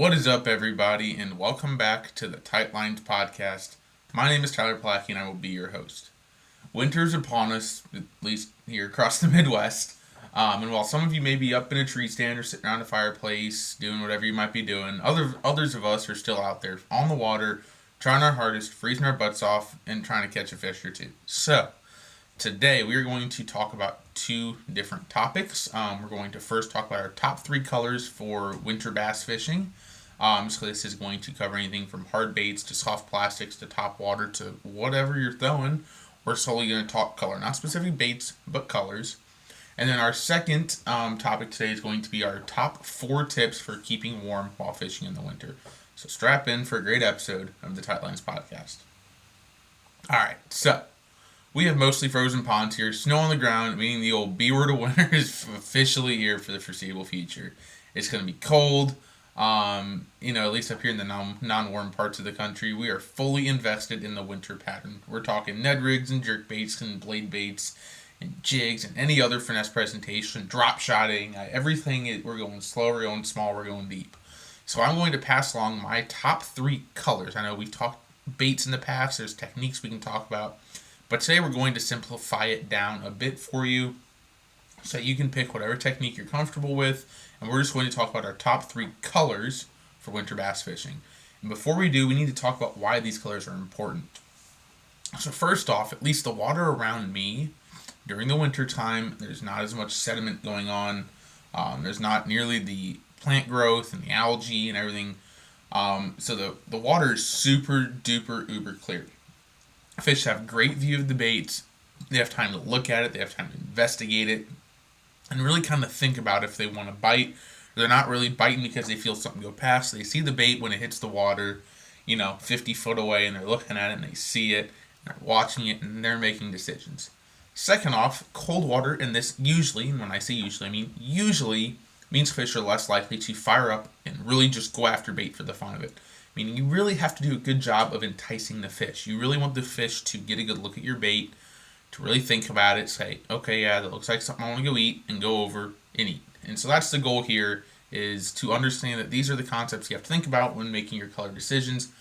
What is up, everybody, and welcome back to the Tight Lines Podcast. My name is Tyler Plackey, and I will be your host. Winter's upon us, at least here across the Midwest. And while some of you may be up in a tree stand or sitting around a fireplace, doing whatever you might be doing, others of us are still out there on the water, trying our hardest, freezing our butts off, and trying to catch a fish or two. So, today we are going to talk about two different topics. We're going to first talk about our top three colors for winter bass fishing. So this is going to cover anything from hard baits to soft plastics to top water to whatever you're throwing. We're solely going to talk color, not specific baits, but colors. And then our second topic today is going to be our top 4 tips for keeping warm while fishing in the winter. So strap in for a great episode of the Tight Lines Podcast. Alright, so we have mostly frozen ponds here, snow on the ground, meaning the old B word of winter is officially here for the foreseeable future. It's going to be cold. At least up here in the non-warm parts of the country, we are fully invested in the winter pattern. We're talking Ned rigs and jerk baits and blade baits and jigs and any other finesse presentation, drop shotting, everything. We're going slow, we're going small, we're going deep. So I'm going to pass along my top 3 colors. I know we've talked baits in the past, there's techniques we can talk about, but today we're going to simplify it down a bit for you so you can pick whatever technique you're comfortable with, and we're just going to talk about our top 3 colors for winter bass fishing. And before we do, we need to talk about why these colors are important. So first off, at least the water around me during the winter time, there's not as much sediment going on. There's not nearly the plant growth and the algae and everything. So the water is super duper uber clear. Fish have great view of the baits. They have time to look at it. They have time to investigate it and really kind of think about if they want to bite. They're not really biting because they feel something go past. They see the bait when it hits the water, 50 foot away, and they're looking at it and they see it, and they're watching it, and they're making decisions. Second off, cold water, and this usually, and when I say usually, I mean usually, means fish are less likely to fire up and really just go after bait for the fun of it. Meaning you really have to do a good job of enticing the fish. You really want the fish to get a good look at your bait, to really think about it, say, okay, yeah, that looks like something I want to go eat, and go over and eat. And so that's the goal here, is to understand that these are the concepts you have to think about when making your color decisions.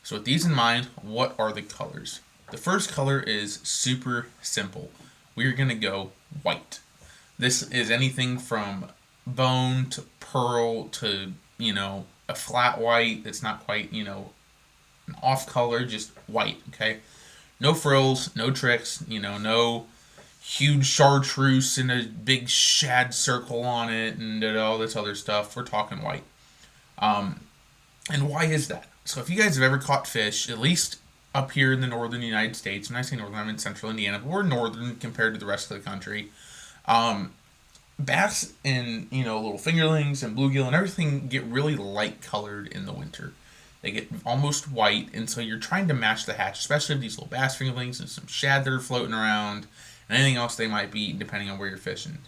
So with these in mind, what are the colors? The first color is super simple. We're going to go white. This is anything from bone to pearl to, a flat white that's not quite, an off color, just white, okay? No frills, no tricks, no huge chartreuse and a big shad circle on it and all this other stuff. We're talking white. And why is that? So if you guys have ever caught fish, at least up here in the northern United States, when I say northern, I'm in central Indiana, but we're northern compared to the rest of the country. Bass and, little fingerlings and bluegill and everything get really light colored in the winter. They get almost white, and so you're trying to match the hatch, especially with these little bass fingerlings and some shad that are floating around and anything else they might be eating depending on where you're fishing.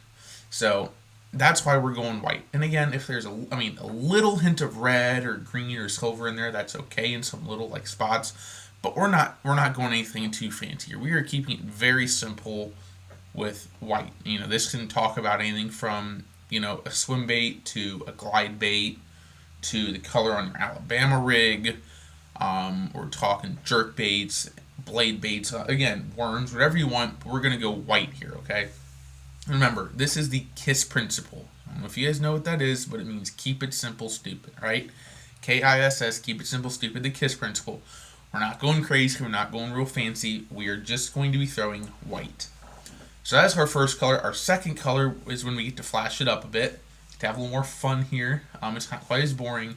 So that's why we're going white. And again, if there's a little hint of red or green or silver in there, that's okay in some little spots. But we're not going anything too fancy here. We are keeping it very simple with white. This can talk about anything from, a swim bait to a glide bait to the color on your Alabama rig. We're talking jerk baits, blade baits, again, worms, whatever you want, but we're going to go white here, okay? Remember, this is the KISS principle. I don't know if you guys know what that is, but it means keep it simple, stupid, right? KISS, keep it simple, stupid, the KISS principle. We're not going crazy, we're not going real fancy, we are just going to be throwing white. So that's our first color. Our second color is when we get to flash it up a bit, to have a little more fun here. It's not quite as boring.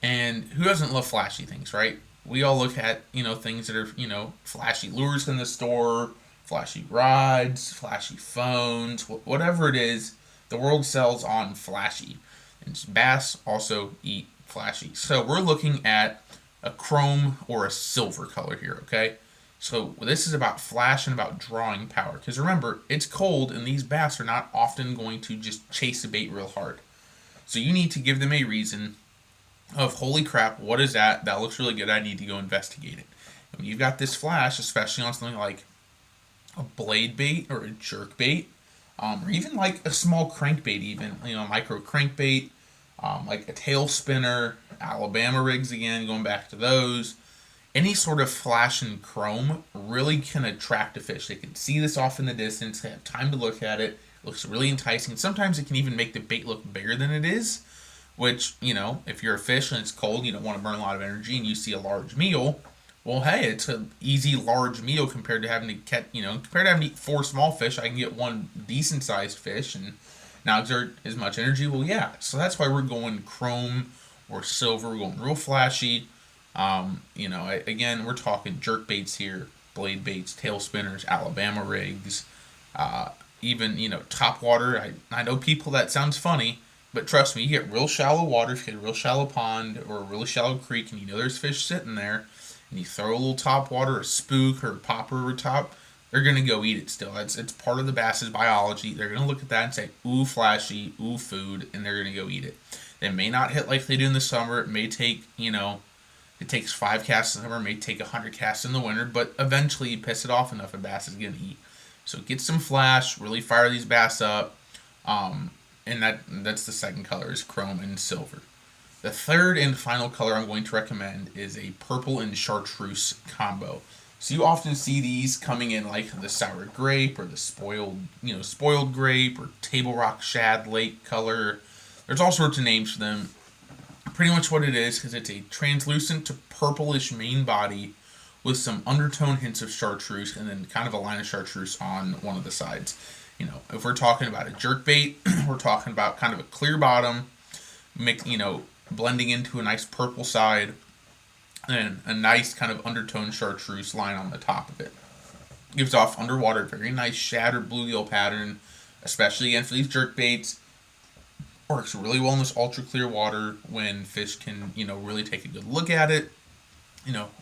And who doesn't love flashy things, right? We all look at, things that are, flashy lures in the store, flashy rods, flashy phones, whatever it is, the world sells on flashy. And bass also eat flashy. So we're looking at a chrome or a silver color here, okay? So this is about flash and about drawing power. Because remember, it's cold and these bass are not often going to just chase a bait real hard. So you need to give them a reason of, holy crap, what is that? That looks really good. I need to go investigate it. And when you've got this flash, especially on something like a blade bait or a jerk bait, or even like a small crankbait even, micro crankbait, like a tail spinner, Alabama rigs again, going back to those. Any sort of flash and chrome really can attract a fish. They can see this off in the distance, they have time to look at it. It looks really enticing. Sometimes it can even make the bait look bigger than it is, which, if you're a fish and it's cold, you don't want to burn a lot of energy, and you see a large meal, well, hey, it's an easy large meal compared to having to catch, compared to having to eat four small fish. I can get one decent sized fish and not exert as much energy. Well, yeah, so that's why we're going chrome or silver. We're going real flashy. Again, we're talking jerk baits here, blade baits, tail spinners, Alabama rigs, even, top water. I know people, that sounds funny, but trust me, you get real shallow water, if you get a real shallow pond or a really shallow creek and you know there's fish sitting there, and you throw a little top water, a spook or a popper over top, they're going to go eat it still. It's part of the bass's biology. They're going to look at that and say, ooh, flashy, ooh, food, and they're going to go eat it. They may not hit like they do in the summer. It may take, it takes 5 casts in the summer, it may take 100 casts in the winter, but eventually you piss it off enough, a bass is going to eat. So get some flash, really fire these bass up, and that's the second color, is chrome and silver. The third and final color I'm going to recommend is a purple and chartreuse combo. So you often see these coming in like the sour grape or the spoiled grape or table rock shad lake color. There's all sorts of names for them. Pretty much what it is it's a translucent to purplish main body with some undertone hints of chartreuse and then kind of a line of chartreuse on one of the sides. If we're talking about a jerk bait, we're talking about kind of a clear bottom, blending into a nice purple side, and a nice kind of undertone chartreuse line on the top of it. Gives off underwater very nice shad or bluegill pattern, especially again for these jerk baits. Works really well in this ultra clear water when fish can, really take a good look at it.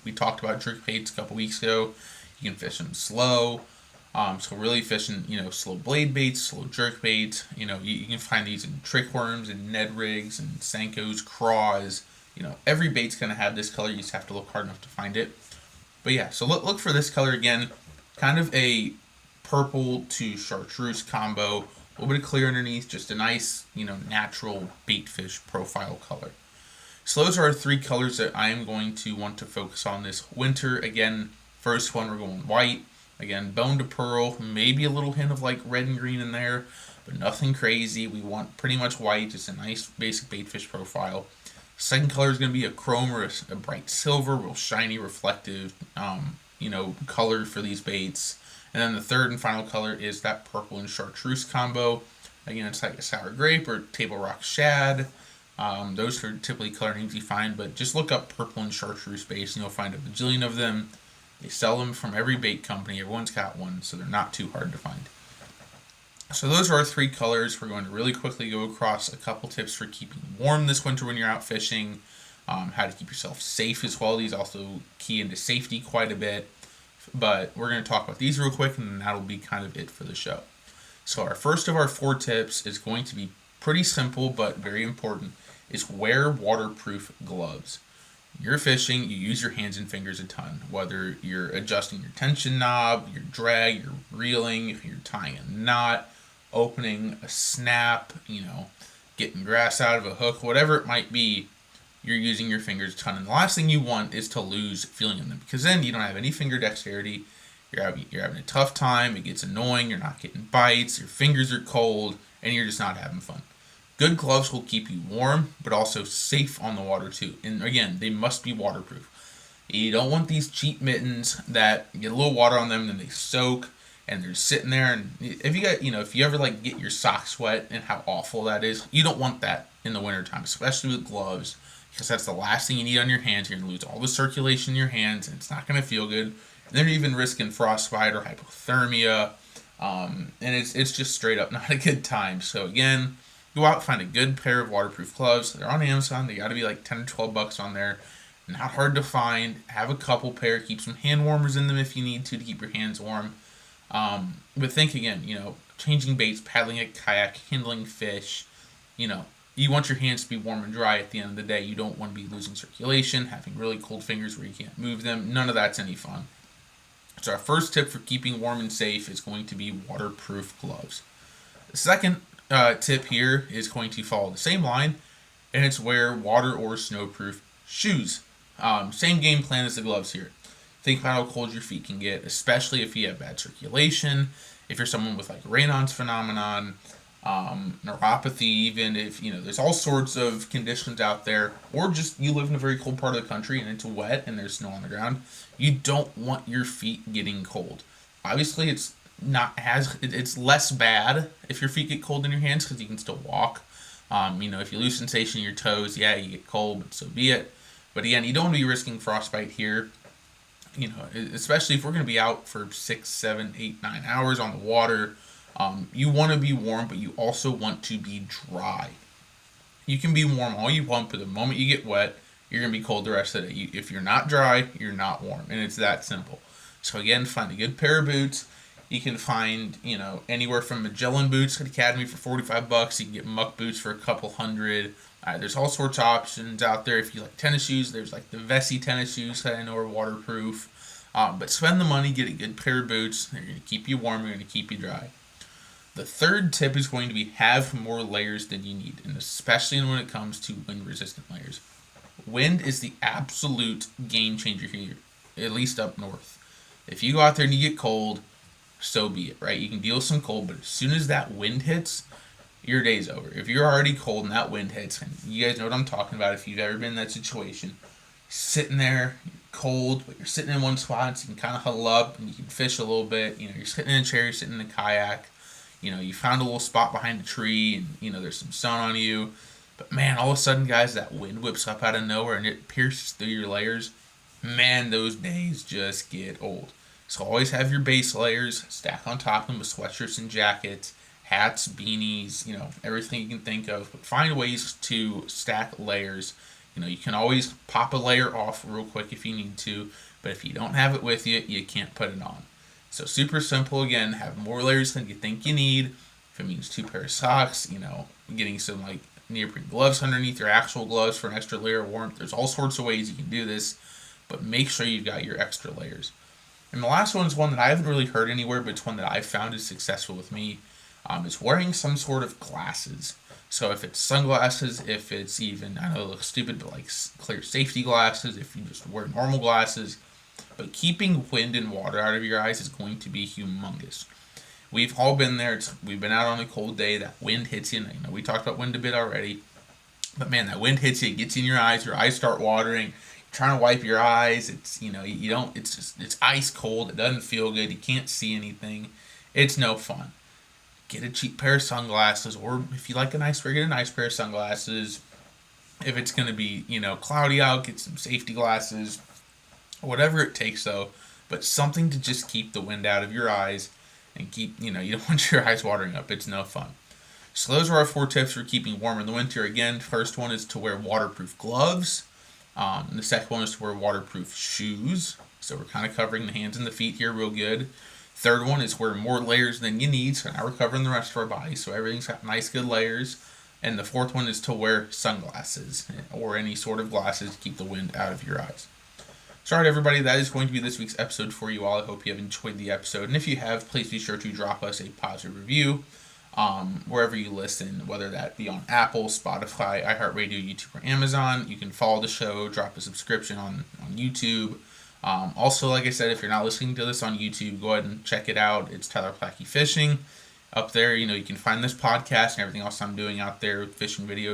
We talked about jerk baits a couple weeks ago. You can fish them slow. So really fishing, slow blade baits, slow jerk baits. You can find these in trick worms and Ned rigs and Senkos, craws. Every bait's going to have this color. You just have to look hard enough to find it. But yeah, so look for this color again. Kind of a purple to chartreuse combo. A little bit of clear underneath. Just a nice, natural bait fish profile color. So those are our 3 colors that I am going to want to focus on this winter. Again, first one, we're going white. Again, bone to pearl. Maybe a little hint of like red and green in there, but nothing crazy. We want pretty much white. Just a nice basic bait fish profile. Second color is going to be a chrome or a bright silver, real shiny, reflective, color for these baits. And then the third and final color is that purple and chartreuse combo. Again, it's like a sour grape or table rock shad. Those are typically color names you find, but just look up purple and chartreuse baits and you'll find a bajillion of them. They sell them from every bait company. Everyone's got one, so they're not too hard to find. So those are our 3 colors. We're going to really quickly go across a couple tips for keeping warm this winter when you're out fishing. How to keep yourself safe as well. These also key into safety quite a bit. But we're going to talk about these real quick, and then that'll be kind of it for the show. So our first of our 4 tips is going to be pretty simple but very important. Is wear waterproof gloves. You're fishing, you use your hands and fingers a ton. Whether you're adjusting your tension knob, your drag, you're reeling, if you're tying a knot, opening a snap, getting grass out of a hook, whatever it might be, you're using your fingers a ton. And the last thing you want is to lose feeling in them, because then you don't have any finger dexterity. You're having a tough time. It gets annoying. You're not getting bites. Your fingers are cold, and you're just not having fun. Good gloves will keep you warm, but also safe on the water too. And again, they must be waterproof. You don't want these cheap mittens that get a little water on them and then they soak and they're sitting there. And if you ever like get your socks wet and how awful that is, you don't want that in the wintertime, especially with gloves, because that's the last thing you need on your hands. You're going to lose all the circulation in your hands and it's not going to feel good. And then you're even risking frostbite or hypothermia. And it's just straight up not a good time. So again, go out, find a good pair of waterproof gloves. They're on Amazon. They got to be like 10 or 12 bucks on there. Not hard to find. Have a couple pair. Keep some hand warmers in them if you need to keep your hands warm. But think again, changing baits, paddling a kayak, handling fish, you want your hands to be warm and dry at the end of the day. You don't want to be losing circulation, having really cold fingers where you can't move them. None of that's any fun. So our first tip for keeping warm and safe is going to be waterproof gloves. The second tip here is going to follow the same line. and it's wear water or snowproof shoes. Same game plan as the gloves here. Think about how cold your feet can get, especially if you have bad circulation, if you're someone with like Raynaud's phenomenon, neuropathy, even if, there's all sorts of conditions out there, or just you live in a very cold part of the country and it's wet and there's snow on the ground, you don't want your feet getting cold. Obviously, it's less bad if your feet get cold in your hands because you can still walk. If you lose sensation in your toes, yeah, you get cold, but so be it. But again, you don't want to be risking frostbite here. Especially if we're going to be out for 6, 7, 8, 9 hours on the water. You want to be warm, but you also want to be dry. You can be warm all you want, but the moment you get wet, you're going to be cold the rest of the day. If you're not dry, you're not warm, and it's that simple. So again, find a good pair of boots. You can find, anywhere from Magellan boots at Academy for $45. You can get Muck boots for a couple hundred. There's all sorts of options out there. If you like tennis shoes, there's like the Vessi tennis shoes that I know are waterproof. But spend the money, get a good pair of boots. They're going to keep you warm, they're going to keep you dry. The third tip is going to be have more layers than you need, and especially when it comes to wind-resistant layers. Wind is the absolute game changer here, at least up north. If you go out there and you get cold, so be it, right? You can deal with some cold, but as soon as that wind hits, your day's over. If you're already cold and that wind hits, and you guys know what I'm talking about if you've ever been in that situation, sitting there, you're cold, but you're sitting in one spot, so you can kind of huddle up and you can fish a little bit. You're sitting in a chair, you're sitting in a kayak. You found a little spot behind a tree, and there's some sun on you. But man, all of a sudden, guys, that wind whips up out of nowhere and it pierces through your layers. Man, those days just get old. So always have your base layers, stack on top of them with sweatshirts and jackets, hats, beanies, everything you can think of. But find ways to stack layers. You can always pop a layer off real quick if you need to, but if you don't have it with you, you can't put it on. So super simple, again, have more layers than you think you need. If it means 2 pair of socks, getting some like neoprene gloves underneath your actual gloves for an extra layer of warmth. There's all sorts of ways you can do this, but make sure you've got your extra layers. And the last one is one that I haven't really heard anywhere, but it's one that I've found is successful with me. It's wearing some sort of glasses. So if it's sunglasses, if it's even, I know it looks stupid, but like clear safety glasses, if you just wear normal glasses. But keeping wind and water out of your eyes is going to be humongous. We've all been there. We've been out on a cold day. That wind hits you. And, we talked about wind a bit already. But man, that wind hits you. It gets in your eyes. Your eyes start watering. You're trying to wipe your eyes. It's, you don't, it's ice cold. It doesn't feel good. You can't see anything. It's no fun. Get a cheap pair of sunglasses, or if you like a nice pair, get a nice pair of sunglasses. If it's going to be, cloudy out, get some safety glasses. Whatever it takes, though. But something to just keep the wind out of your eyes and keep, you don't want your eyes watering up. It's no fun. So those are our 4 tips for keeping warm in the winter. Again, first one is to wear waterproof gloves. The second one is to wear waterproof shoes. So we're kind of covering the hands and the feet here real good. Third one is wear more layers than you need. So now we're covering the rest of our body. So everything's got nice, good layers. And the fourth one is to wear sunglasses or any sort of glasses to keep the wind out of your eyes. So, all right, everybody, that is going to be this week's episode for you all. I hope you have enjoyed the episode. And if you have, please be sure to drop us a positive review wherever you listen, whether that be on Apple, Spotify, iHeartRadio, YouTube, or Amazon. You can follow the show, drop a subscription on YouTube. Also, like I said, if you're not listening to this on YouTube, go ahead and check it out. It's Tyler Plackey Fishing. Up there, you can find this podcast and everything else I'm doing out there with fishing videos.